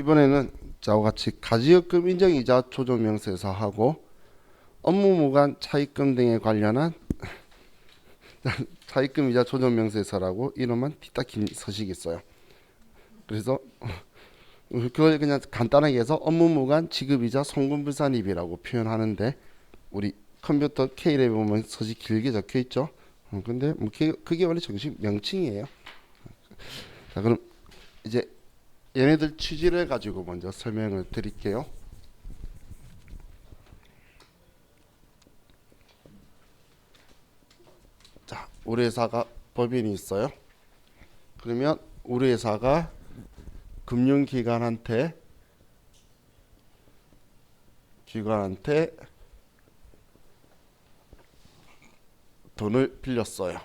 이번에는 자와 같이 가지급금 인정이자 조정명세서하고 업무무관 차입금 등에 관련한 차입금이자 조정명세서라고 이름만 딱 긴 서식이 있어요. 그래서 그걸 그냥 간단하게 해서 업무무관 지급이자 송금불산입이라고 표현하는데, 우리 컴퓨터 K랩에 보면 서식 길게 적혀 있죠. 근데 뭐 그게 원래 정식 명칭이에요. 자, 그럼 이제 얘네들 취지를 가지고 먼저 설명을 드릴게요. 자, 우리 회사가 법인이 있어요. 그러면 우리 회사가 금융기관한테 돈을 빌렸어요.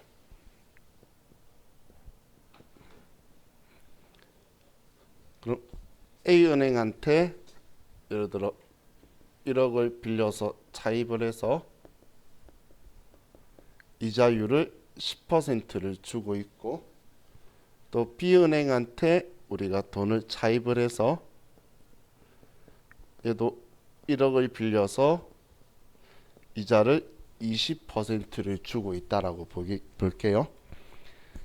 그럼 A은행한테 예를 들어 1억을 빌려서 차입을 해서 이자율을 10%를 주고 있고, 또 B은행한테 우리가 돈을 차입을 해서 얘도 1억을 빌려서 이자를 20%를 주고 있다라고 볼게요.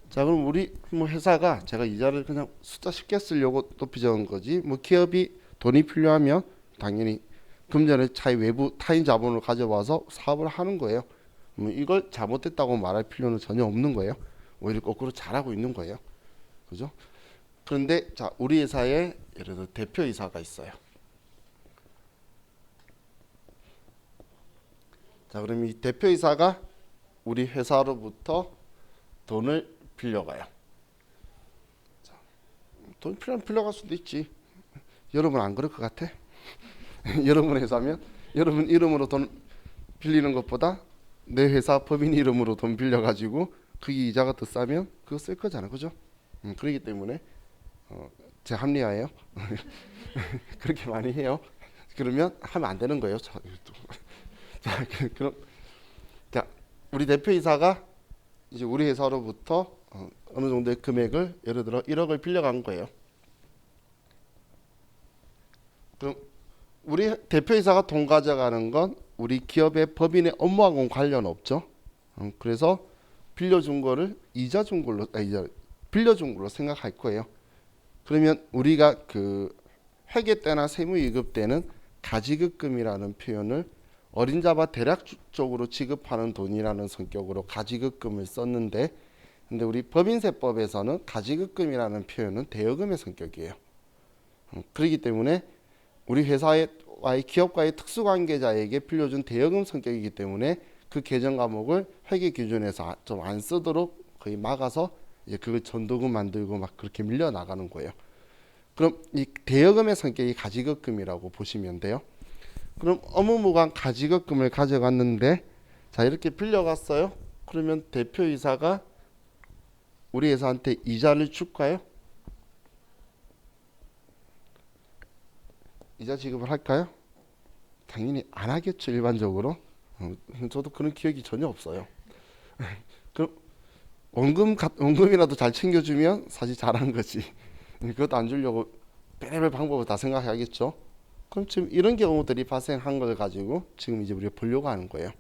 자, 그럼 우리 뭐 회사가 제가 이자를 그냥 숫자 쉽게 쓰려고 높이 적은 거지, 뭐 기업이 돈이 필요하면 당연히 금전을 차입 외부 타인 자본을 가져와서 사업을 하는 거예요. 뭐 이걸 잘못됐다고 말할 필요는 전혀 없는 거예요. 오히려 거꾸로 잘하고 있는 거예요. 그죠? 그런데 자, 우리 회사에 예를 들어 대표이사가 있어요. 자, 그럼 이 대표이사가 우리 회사로부터 돈을 빌려가요. 자, 돈 필요하면 빌려갈 수도 있지. 여러분 안 그럴 것 같아? 여러분 회사면 여러분 이름으로 돈 빌리는 것보다 내 회사 법인 이름으로 돈 빌려가지고 그게 이자가 더 싸면 그거 쓸 거잖아, 그죠? 그렇기 때문에 제 합리화예요. 그렇게 많이 해요. 그러면 하면 안 되는 거예요. 자, 그럼 자, 우리 대표이사가 이제 우리 회사로부터 어느 정도의 금액을 예를 들어 1억을 빌려간 거예요. 그럼 우리 대표이사가 돈 가져가는 건 우리 기업의 법인의 업무하고는 관련 없죠. 그래서 빌려준 거를 이자 준 걸로 빌려준 걸로 생각할 거예요. 그러면 우리가 그 회계 때나 세무이급 때는 가지급금이라는 표현을 어림잡아 대략적으로 지급하는 돈이라는 성격으로 가지급금을 썼는데, 근데 우리 법인세법에서는 가지급금이라는 표현은 대여금의 성격이에요. 그렇기 때문에 우리 회사와의 기업과의 특수관계자에게 빌려준 대여금 성격이기 때문에 그 개정 과목을 회계 기준에서 좀 안 쓰도록 거의 막아서 이제 그걸 전도금 만들고 막 그렇게 밀려 나가는 거예요. 그럼 이 대여금의 성격이 가지급금이라고 보시면 돼요. 그럼 업무무관 가지급금을 가져갔는데, 자, 이렇게 빌려갔어요. 그러면 대표이사가 우리 회사한테 이자를 줄까요? 이자 지급을 할까요? 당연히 안 하겠죠, 일반적으로. 저도 그런 기억이 전혀 없어요. 그럼 원금이라도 잘 챙겨주면 사실 잘한 거지. 그것도 안 주려고 별의별 방법을 다 생각해야겠죠. 그럼 지금 이런 경우들이 발생한 걸 가지고 지금 이제 우리가 보려고 하는 거예요.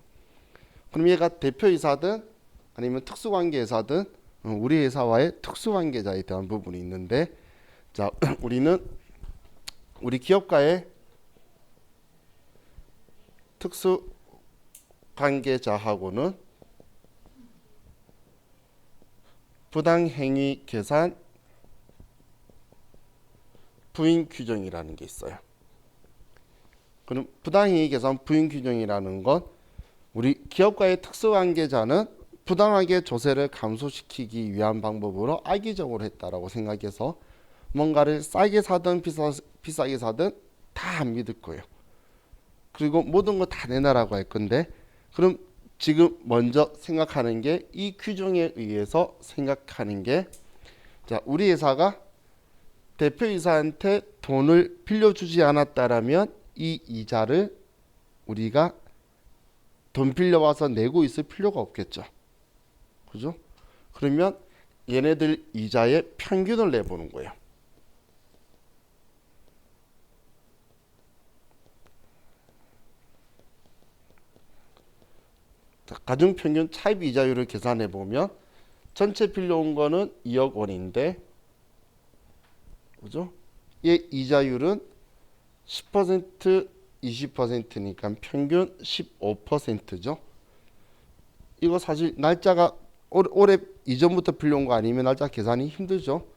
그럼 얘가 대표이사든 아니면 특수관계이사든 우리 회사와의 특수관계자에 대한 부분이 있는데, 자, 우리는 우리 기업가의 특수관계자하고는 부당행위 계산 부인 규정이라는 게 있어요. 그럼 부당행위 계산 부인 규정이라는 건 우리 기업가의 특수관계자는 부당하게 조세를 감소시키기 위한 방법으로 악의적으로 했다라고 생각해서 뭔가를 싸게 사든 비싸게 사든 다 안 믿을 거예요. 그리고 모든 거 다 내놔라고 할 건데, 그럼 지금 먼저 생각하는 게 이 규정에 의해서 생각하는 게, 자, 우리 회사가 대표이사한테 돈을 빌려주지 않았다라면 이 이자를 우리가 돈 빌려와서 내고 있을 필요가 없겠죠. 그죠? 그러면 얘네들 이자의 평균을 내보는 거예요. 자, 가중평균 차입 이자율을 계산해 보면 전체 빌려온 거는 2억 원인데, 그죠? 얘 이자율은 10% 20%니까 평균 15%죠. 이거 사실 날짜가 올해 이전부터 빌려온 거 아니면 날짜 계산이 힘들죠.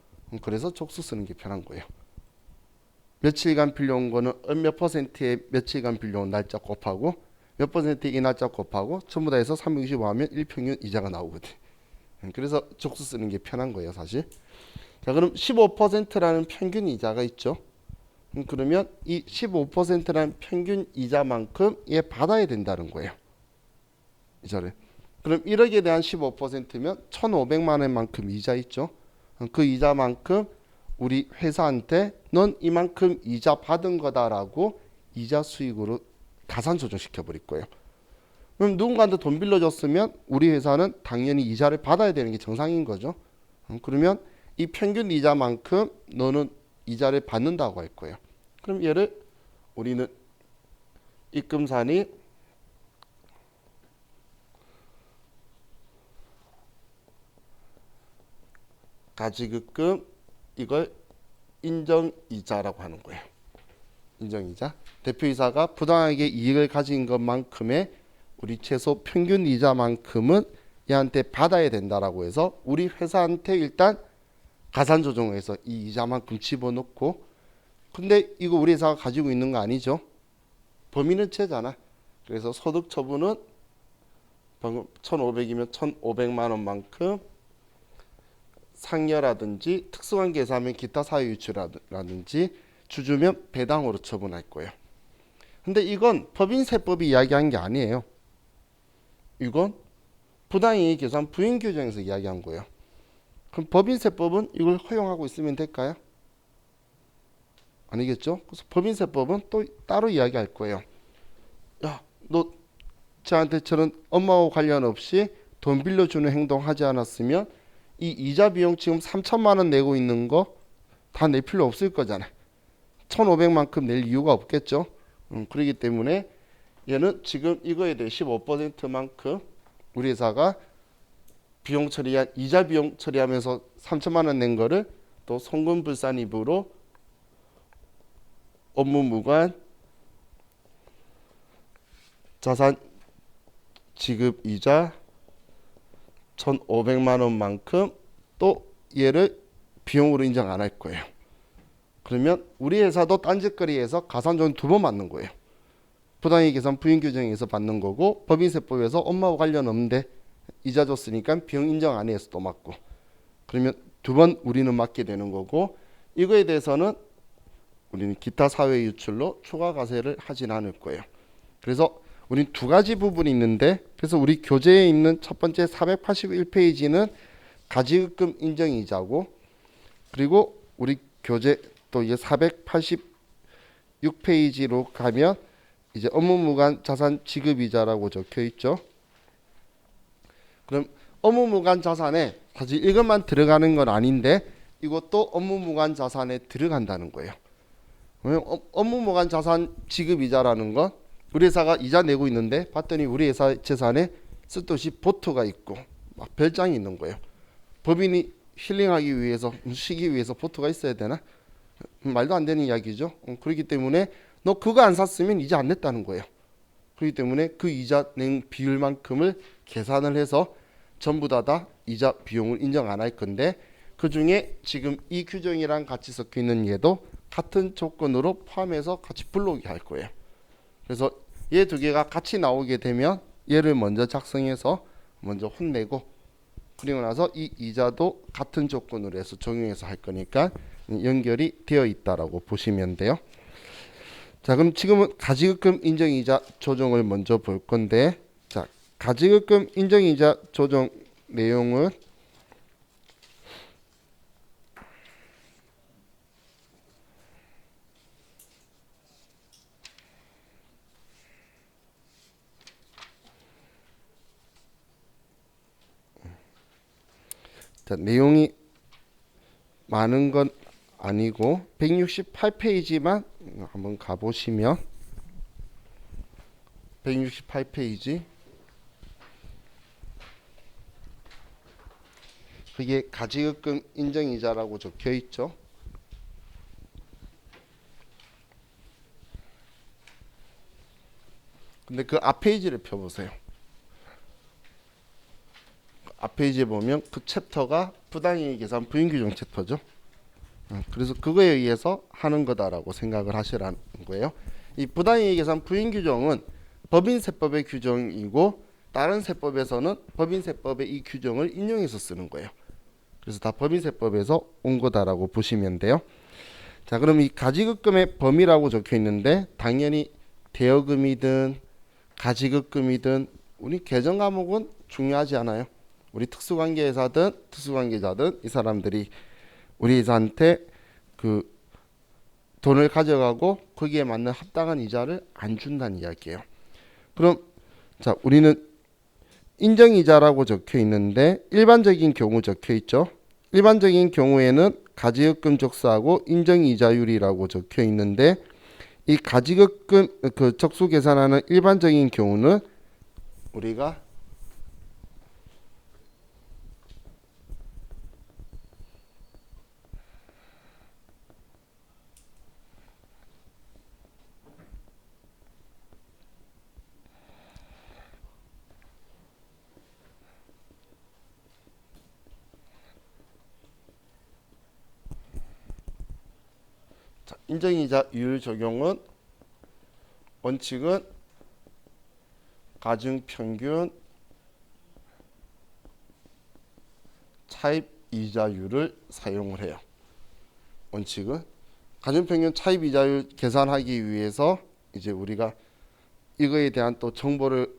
그래서 족수 쓰는 게 편한 거예요. 며칠간 빌려온 거는 몇 퍼센트의 며칠간 빌려온 날짜 곱하고 몇 퍼센트의 이 날짜 곱하고 전부 다 해서 365 하면 일평균 이자가 나오거든. 그래서 족수 쓰는 게 편한 거예요, 사실. 자, 그럼 15%라는 평균 이자가 있죠. 그러면 이 15%라는 평균 이자만큼 얘 받아야 된다는 거예요. 이자를. 그럼 1억에 대한 15%면 1,500만 원만큼 이자 있죠. 그 이자만큼 우리 회사한테 넌 이만큼 이자 받은 거다라고 이자 수익으로 가산 조정시켜 버릴 거예요. 그럼 누군가한테 돈 빌려줬으면 우리 회사는 당연히 이자를 받아야 되는 게 정상인 거죠. 그러면 이 평균 이자만큼 너는 이자를 받는다고 할 거예요. 그럼 얘를 우리는 입금산이 가지급금 이걸 인정이자라고 하는 거예요. 인정이자. 대표이사가 부당하게 이익을 가진 것만큼의 우리 최소 평균 이자만큼은 얘한테 받아야 된다라고 해서 우리 회사한테 일단 가산 조정을 해서 이 이자만큼 집어넣고, 근데 이거 우리 회사가 가지고 있는 거 아니죠. 범위는 채잖아. 그래서 소득 처분은 방금 1,500이면 1,500만 원만큼 상여라든지 특수한 계산하면 기타 사유 유출이라든지 주주면 배당으로 처분할 거예요. 근데 이건 법인세법이 이야기한 게 아니에요. 이건 부당이익 계산 부인 규정에서 이야기한 거예요. 그럼 법인세법은 이걸 허용하고 있으면 될까요? 아니겠죠? 그래서 법인세법은 또 따로 이야기할 거예요. 야, 너 저한테 저런 업무하고 관련 없이 돈 빌려주는 행동 하지 않았으면 이 이자 비용 지금 3천만 원 내고 있는 거 다 낼 필요 없을 거잖아. 1,500만큼 낼 이유가 없겠죠. 그렇기 때문에 얘는 지금 이거에 대해 15%만큼 우리 회사가 비용 처리한 이자 비용 처리하면서 3천만 원 낸 거를 또 송금불산입으로 업무무관 자산 지급 이자 1,500만 원만큼 또 얘를 비용으로 인정 안 할 거예요. 그러면 우리 회사도 딴짓거리에서 가산조정 2번 받는 거예요. 부당이익 계산 부인 규정에서 받는 거고, 법인세법에서 업무하고 관련 없는데 이자 줬으니까 비용 인정 안 해서 또 맞고, 그러면 2번 우리는 맞게 되는 거고, 이거에 대해서는 우리는 기타 사회 유출로 추가 과세를 하진 않을 거예요. 그래서 우린 2가지 부분이 있는데, 그래서 우리 교재에 있는 첫 번째 481페이지는 가지급금 인정이자고, 그리고 우리 교재 또 이제 486페이지로 가면 이제 업무무관 자산 지급이자라고 적혀 있죠. 그럼 업무무관 자산에 사실 이것만 들어가는 건 아닌데 이것도 업무무관 자산에 들어간다는 거예요. 업무무관 자산 지급이자라는 건 우리 회사가 이자 내고 있는데 봤더니 우리 회사 재산에 쓸데없이 보트가 있고 막 별장이 있는 거예요. 법인이 힐링하기 위해서 쉬기 위해서 보트가 있어야 되나? 말도 안 되는 이야기죠. 그렇기 때문에 너 그거 안 샀으면 이자 안 냈다는 거예요. 그렇기 때문에 그 이자 낸 비율만큼을 계산을 해서 전부 다 이자 비용을 인정 안 할 건데, 그 중에 지금 이 규정이랑 같이 섞여 있는 얘도 같은 조건으로 포함해서 같이 불러오게 할 거예요. 그래서 얘 2개가 같이 나오게 되면 얘를 먼저 작성해서 먼저 혼내고, 그리고 나서 이 이자도 같은 조건으로 해서 적용해서 할 거니까 연결이 되어 있다라고 보시면 돼요. 자, 그럼 지금은 가지급금 인정이자 조정을 먼저 볼 건데, 자, 가지급금 인정이자 조정 내용은 자, 내용이 많은 건 아니고 168페이지만 한번 가보시면 168페이지 그게 가지급금 인정이자라고 적혀 있죠. 근데 그 앞 페이지를 펴보세요. 앞 페이지에 보면 그 챕터가 부당이익 계산 부인규정 챕터죠. 그래서 그거에 의해서 하는 거다라고 생각을 하시라는 거예요. 이 부당이익 계산 부인규정은 법인세법의 규정이고 다른 세법에서는 법인세법의 이 규정을 인용해서 쓰는 거예요. 그래서 다 법인세법에서 온 거다라고 보시면 돼요. 자, 그럼 이 가지급금의 범위라고 적혀 있는데 당연히 대여금이든 가지급금이든 우리 개정 과목은 중요하지 않아요. 우리 특수관계회사든 특수관계자든 이 사람들이 우리 회사한테 그 돈을 가져가고 거기에 맞는 합당한 이자를 안 준다는 이야기예요. 그럼 자, 우리는 인정이자라고 적혀 있는데 일반적인 경우 적혀 있죠. 일반적인 경우에는 가지급금 적수하고 인정이자율이라고 적혀 있는데 이 가지급금 그 적수 계산하는 일반적인 경우는 우리가 인정이자율 적용은 원칙은 가중평균 차입이자율을 사용을 해요. 원칙은 가중평균 차입이자율 계산하기 위해서 이제 우리가 이거에 대한 또 정보를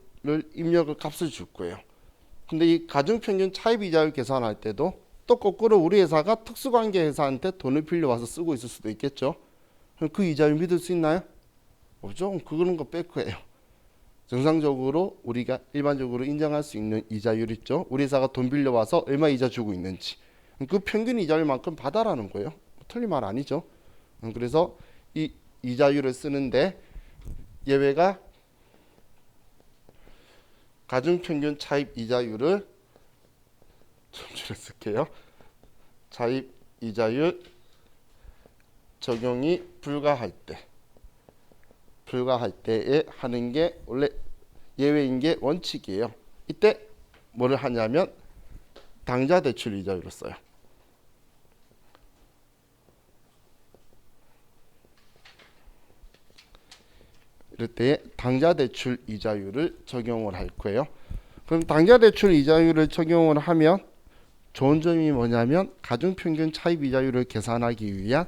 입력을 값을 줄 거예요. 근데 이 가중평균 차입이자율 계산할 때도 또 거꾸로 우리 회사가 특수관계 회사한테 돈을 빌려와서 쓰고 있을 수도 있겠죠. 그럼 그 이자율 믿을 수 있나요? 없죠. 그런 거 뺄 거예요. 정상적으로 우리가 일반적으로 인정할 수 있는 이자율 있죠. 우리 회사가 돈 빌려와서 얼마 이자 주고 있는지 그 평균 이자율만큼 받아라는 거예요. 틀린 말 아니죠. 그래서 이 이자율을 쓰는데 예외가 가중평균 차입 이자율을 좀 줄여 쓸게요. 차입 이자율 적용이 불가할 때에 하는 게 원래 예외인 게 원칙이에요. 이때 뭐를 하냐면 당좌 대출 이자율을 써요. 이럴 때 당좌 대출 이자율을 적용을 할 거예요. 그럼 당좌 대출 이자율을 적용을 하면 좋은 점이 뭐냐면 가중평균 차입 이자율을 계산하기 위한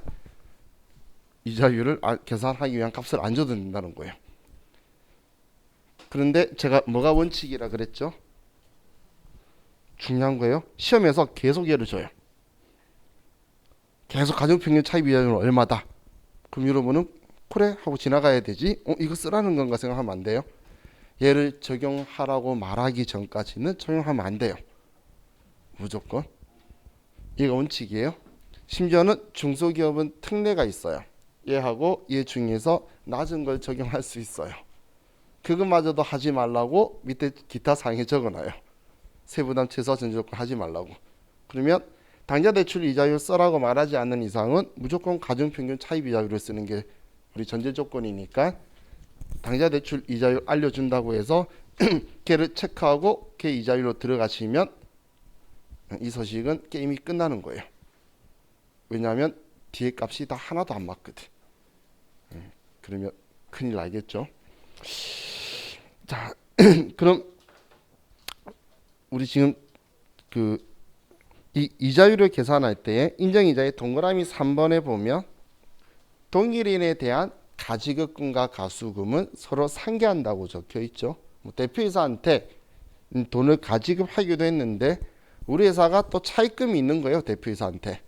이자율을 계산하기 위한 값을 안 줘도 된다는 거예요. 그런데 제가 뭐가 원칙이라 그랬죠? 중요한 거예요. 시험에서 계속 예를 줘요. 계속 가중평균 차입 이자율은 얼마다. 그럼 여러분은 그래 하고 지나가야 되지. 이거 쓰라는 건가 생각하면 안 돼요. 얘를 적용하라고 말하기 전까지는 적용하면 안 돼요. 무조건. 이게 원칙이에요. 심지어는 중소기업은 특례가 있어요. 얘하고 얘 중에서 낮은 걸 적용할 수 있어요. 그것마저도 하지 말라고 밑에 기타 사항에 적어놔요. 세부담 최소 전제조건 하지 말라고. 그러면 당좌대출 이자율 써라고 말하지 않는 이상은 무조건 가중평균 차입 이자율을 쓰는 게 우리 전제조건이니까 당좌대출 이자율 알려준다고 해서 걔를 체크하고 걔 이자율로 들어가시면 이 소식은 게임이 끝나는 거예요. 왜냐하면 뒤에 값이 다 하나도 안 맞거든. 그러면 큰일 나겠죠. 자, 그럼 우리 지금 그 이 이자율을 계산할 때 인정이자의 동그라미 3번에 보면 동일인에 대한 가지급금과 가수금은 서로 상계한다고 적혀 있죠. 대표이사한테 돈을 가지급하기도 했는데 우리 회사가 또 차입금이 있는 거예요. 대표이사한테.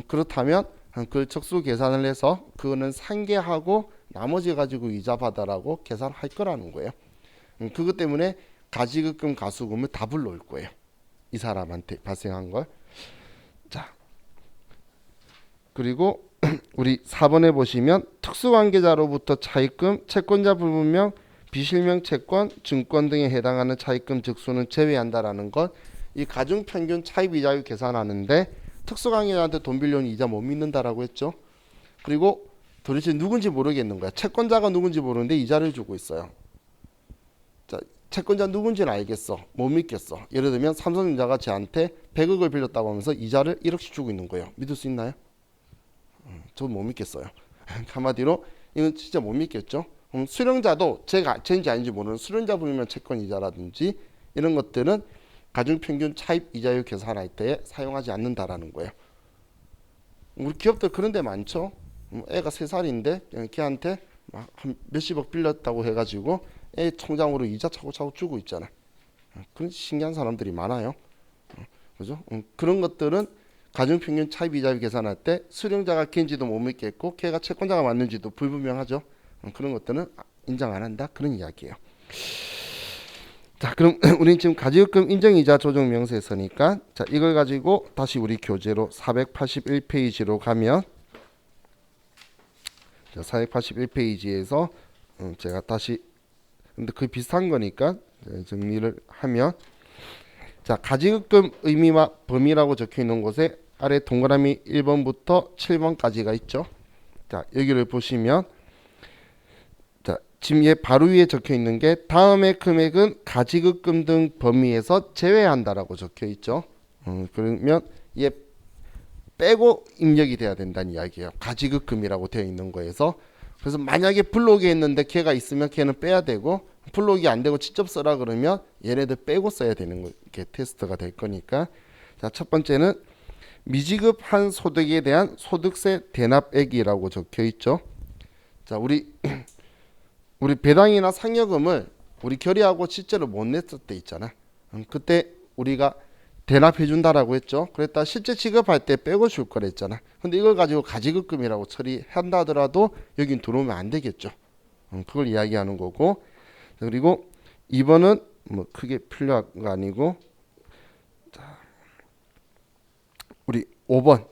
그렇다면 그 척수 계산을 해서 그거는 상계하고 나머지 가지고 이자 받아라고 계산할 거라는 거예요. 그것 때문에 가지급금 가수금을 다 불러올 거예요. 이 사람한테 발생한 걸. 자, 그리고 우리 4번에 보시면 특수관계자로부터 차입금, 채권자 불분명, 비실명 채권, 증권 등에 해당하는 차입금 즉수는 제외한다라는 것. 이 가중평균 차입 이자율 계산하는데 특수관계자한테 돈 빌려온 이자 못 믿는다라고 했죠. 그리고 도대체 누군지 모르겠는 거야. 채권자가 누군지 모르는데 이자를 주고 있어요. 자, 채권자 누군지는 알겠어. 못 믿겠어. 예를 들면 삼성전자가 쟤한테 100억을 빌렸다고 하면서 이자를 1억씩 주고 있는 거예요. 믿을 수 있나요? 저는 못 믿겠어요. 한마디로 이건 진짜 못 믿겠죠. 그럼 수령자도 제가 쟤인지 아닌지 모르는 수령자 불면 채권 이자라든지 이런 것들은 가중평균 차입 이자율 계산할 때 사용하지 않는다라는 거예요. 우리 기업들 그런 데 많죠. 애가 3살인데 걔한테 막 한 몇십억 빌렸다고 해가지고 애 통장으로 이자 차고차고 주고 있잖아. 그런 신기한 사람들이 많아요. 그죠? 그런 것들은 가중평균 차입 이자율 계산할 때 수령자가 걔인지도 못 믿겠고 걔가 채권자가 맞는지도 불분명하죠. 그런 것들은 인정 안 한다. 그런 이야기예요. 자, 그럼 우리는 지금 가지급금 인정이자 조정 명세서니까 자, 이걸 가지고 다시 우리 교재로 481페이지로 가면 자, 481페이지에서 제가 다시 근데 거의 비슷한 거니까 정리를 하면 자, 가지급금 의미와 범위라고 적혀 있는 곳에 아래 동그라미 1번부터 7번까지가 있죠. 자, 여기를 보시면 자, 지금 얘 바로 위에 적혀 있는 게 다음의 금액은 가지급금 등 범위에서 제외한다라고 적혀 있죠. 그러면 얘 빼고 입력이 돼야 된다는 이야기예요. 가지급금이라고 되어 있는 거에서. 그래서 만약에 불록이 했는데 걔가 있으면 걔는 빼야 되고 불록이 안 되고 직접 써라 그러면 얘네들 빼고 써야 되는 게 테스트가 될 거니까. 자, 첫 번째는 미지급한 소득에 대한 소득세 대납액이라고 적혀 있죠. 자, 우리 배당이나 상여금을 우리 결의하고 실제로 못 냈을 때 있잖아. 그때 우리가 대납해 준다라고 했죠. 그랬다 실제 지급할 때 빼고 줄 거랬잖아. 근데 이걸 가지고 가지급금이라고 처리한다 하더라도 여긴 들어오면 안 되겠죠. 그걸 이야기하는 거고. 그리고 2번은 뭐 크게 필요한 거 아니고 자, 우리 5번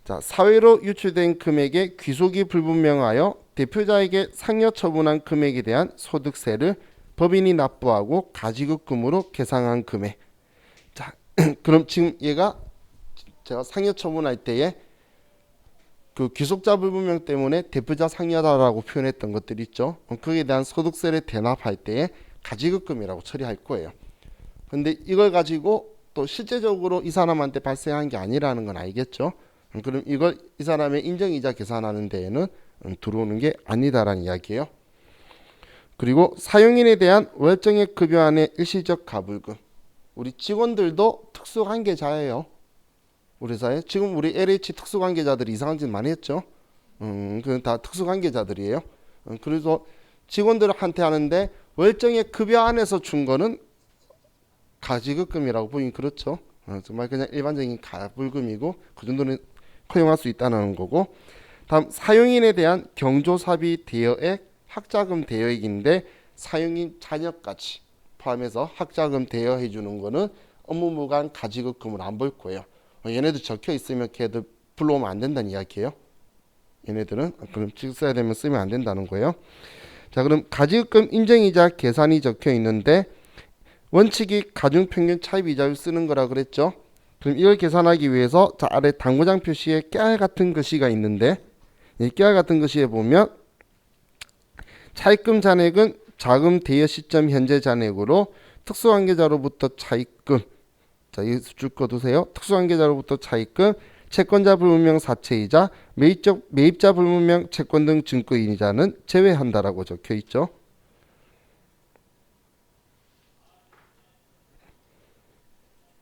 자, 사회로 유출된 금액의 귀속이 불분명하여 대표자에게 상여 처분한 금액에 대한 소득세를 법인이 납부하고 가지급금으로 계상한 금액. 자, 그럼 지금 얘가 제가 상여 처분할 때에 그 귀속자 불분명 때문에 대표자 상여다라고 표현했던 것들 있죠. 거기에 대한 소득세를 대납할 때에 가지급금이라고 처리할 거예요. 근데 이걸 가지고 또 실제적으로 이 사람한테 발생한 게 아니라는 건 알겠죠. 그럼 이걸 이 사람의 인정이자 계산하는 데에는 들어오는 게 아니다라는 이야기예요. 그리고 사용인에 대한 월정액 급여안의 일시적 가불금. 우리 직원들도 특수관계자예요. 우리 회사에 지금 우리 LH 특수관계자들이 이상한 짓 많이 했죠. 그건 다 특수관계자들이에요. 그래서 직원들한테 하는데 월정액 급여 안에서 준 거는 가지급금이라고 보긴 그렇죠. 정말 그냥 일반적인 가불금이고 그 정도는 허용할 수 있다는 거고. 다음 사용인에 대한 경조사비 대여액, 학자금 대여액인데 사용인 자녀까지 포함해서 학자금 대여해 주는 거는 업무무관 가지급금을 안 볼 거예요. 얘네들 적혀 있으면 걔들 불러오면 안 된다는 이야기예요. 얘네들은 그럼 써야 되면 쓰면 안 된다는 거예요. 자, 그럼 가지급금 인정이자 계산이 적혀 있는데 원칙이 가중평균 차입이자율 쓰는 거라 그랬죠. 그럼 이걸 계산하기 위해서 자, 아래 당구장 표시에 깨알 같은 글씨가 있는데 이 깨알 같은 글씨에 보면 차입금 잔액은 자금 대여 시점 현재 잔액으로 특수관계자로부터 차입금 자, 이 줄 거 두세요. 특수관계자로부터 차입금, 채권자 불분명 사채이자, 매입자 불분명 채권 등 증권이자는 제외한다라고 적혀 있죠.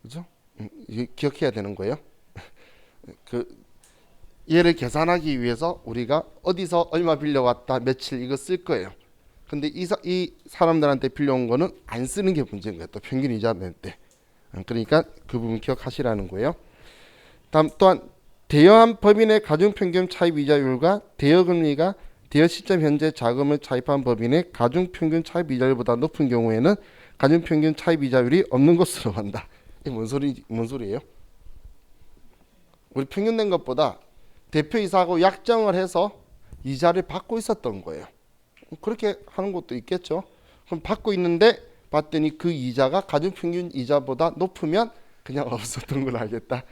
그죠? 이게 기억해야 되는 거예요. 얘를 계산하기 위해서 우리가 어디서 얼마 빌려왔다 며칠 이거 쓸 거예요. 근데 이 사람들한테 빌려온 거는 안 쓰는 게 문제인 거예요. 또 평균 이자 낼 때. 그러니까 그 부분 기억하시라는 거예요. 다음 또한 대여한 법인의 가중평균 차입 이자율과 대여금리가 대여 시점 현재 자금을 차입한 법인의 가중평균 차입 이자율보다 높은 경우에는 가중평균 차입 이자율이 없는 것으로 한다. 이게 뭔 소리예요? 우리 평균 낸 것보다 대표이사하고 약정을 해서 이자를 받고 있었던 거예요. 그렇게 하는 것도 있겠죠. 그럼 받고 있는데 봤더니 그 이자가 가중평균 이자보다 높으면 그냥 없었던 걸 알겠다.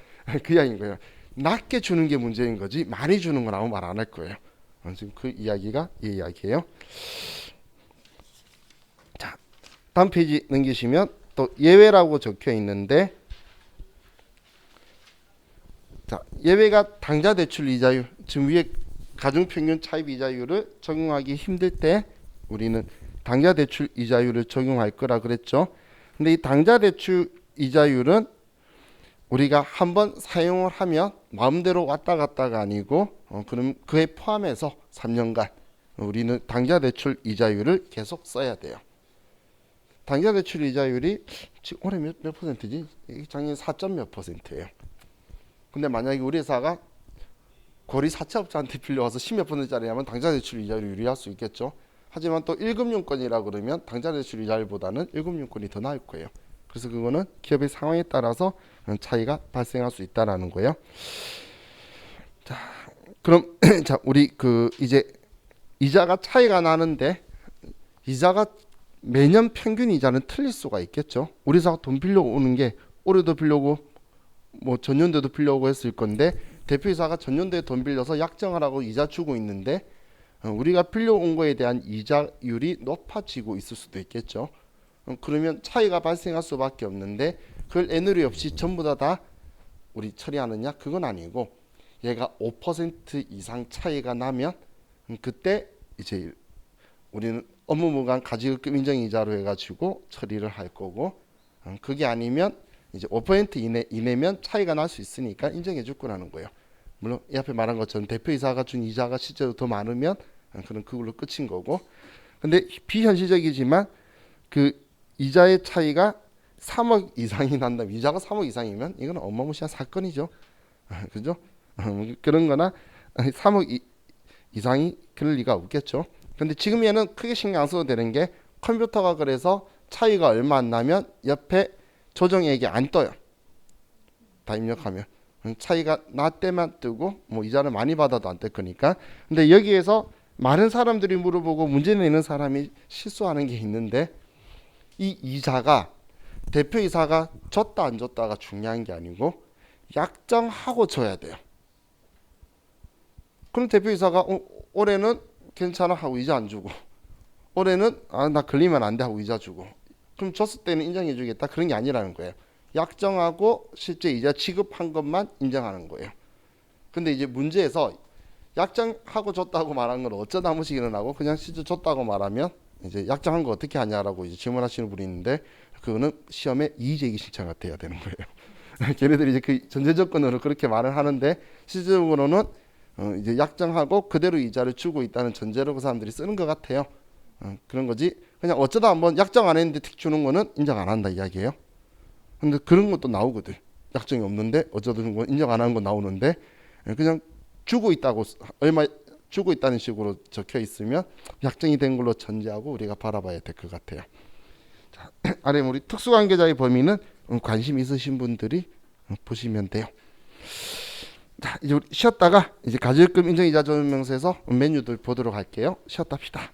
그 이야기인 거예요. 낮게 주는 게 문제인 거지 많이 주는 건 아무 말 안 할 거예요. 지금 그 이야기가 이 이야기예요. 자, 다음 페이지 넘기시면 또 예외라고 적혀 있는데, 자, 예외가 당좌 대출 이자율, 지금 위에 가중평균 차입 이자율을 적용하기 힘들 때 우리는 당좌 대출 이자율을 적용할 거라 그랬죠. 근데 이 당좌 대출 이자율은 우리가 한번 사용을 하면 마음대로 왔다 갔다가 아니고 그럼 그에 포함해서 3년간 우리는 당좌 대출 이자율을 계속 써야 돼요. 당좌 대출 이자율이 지금 올해 몇 퍼센트지? 작년 4점 몇 퍼센트예요. 근데 만약에 우리 회사가 고리 사채업자한테 빌려와서 10몇 퍼센트짜리 하면 당좌 대출 이자율이 유리할 수 있겠죠. 하지만 또 1금융권이라 그러면 당좌 대출 이자율보다는 1금융권이 더 나을 거예요. 그래서 그거는 기업의 상황에 따라서 차이가 발생할 수 있다라는 거예요. 자, 그럼 자, 우리 이제 이자가 차이가 나는데, 이자가 매년 평균 이자는 틀릴 수가 있겠죠. 우리 회사가 돈 빌려오는 게 올해도 빌려오고 뭐 전년도에도 빌려오고 했을 건데, 대표이사가 전년도에 돈 빌려서 약정하라고 이자 주고 있는데 우리가 빌려온 거에 대한 이자율이 높아지고 있을 수도 있겠죠. 그러면 차이가 발생할 수밖에 없는데, 그걸 애누리 없이 전부 다 우리 처리하느냐? 그건 아니고, 얘가 5% 이상 차이가 나면 그때 이제 우리는 업무무관 가지급금 인정이자로 해가지고 처리를 할 거고, 그게 아니면 이제 5% 이내면 차이가 날 수 있으니까 인정해 줄 거라는 거예요. 물론 이 앞에 말한 것처럼 대표이사가 준 이자가 실제로 더 많으면 그런 그걸로 끝인 거고, 근데 비현실적이지만 그 이자의 차이가 3억 이상이 난다. 이자가 3억 이상이면 이건 어마무시한 사건이죠. 그죠? 그런 거나 3억 이상이 그럴 리가 없겠죠. 근데 지금에는 크게 신경 안 써도 되는 게, 컴퓨터가 그래서 차이가 얼마 안 나면 옆에 조정액이 안 떠요. 다 입력하면. 차이가 나 때만 뜨고 뭐 이자를 많이 받아도 안 뜰 거니까. 근데 여기에서 많은 사람들이 물어보고 문제 내는 사람이 실수하는 게 있는데, 이 이자가 대표이사가 줬다 안 줬다가 중요한 게 아니고 약정하고 줘야 돼요. 그럼 대표이사가 올해는 괜찮아 하고 이자 안 주고, 올해는 나 걸리면 안 돼 하고 이자 주고, 그럼 줬을 때는 인정해 주겠다, 그런 게 아니라는 거예요. 약정하고 실제 이자 지급한 것만 인정하는 거예요. 근데 이제 문제에서 약정하고 줬다고 말하는 건 어쩌다 한 번씩 일어나고, 그냥 실제 줬다고 말하면 이제 약정한 거 어떻게 하냐라고 이제 질문하시는 분이 있는데, 그거는 시험에 이의제기 신청가 돼야 되는 거예요. 걔네들이 이제 그 전제 조건으로 그렇게 말을 하는데, 실질적으로는 이제 약정하고 그대로 이자를 주고 있다는 전제로 그 사람들이 쓰는 것 같아요. 그런 거지. 그냥 어쩌다 한번 약정 안 했는데 틱 주는 거는 인정 안 한다 이야기예요. 근데 그런 것도 나오거든. 약정이 없는데 어쩌다 준 거 인정 안 하는 거 나오는데, 그냥 주고 있다고, 얼마 주고 있다는 식으로 적혀 있으면 약정이 된 걸로 전제하고 우리가 바라봐야 될 것 같아요. 자, 아래 우리 특수관계자의 범위는 관심 있으신 분들이 보시면 돼요. 자, 이제 우리 쉬었다가 이제 가지급금 인정이자 조정명세서 메뉴들 보도록 할게요. 쉬었다 합시다.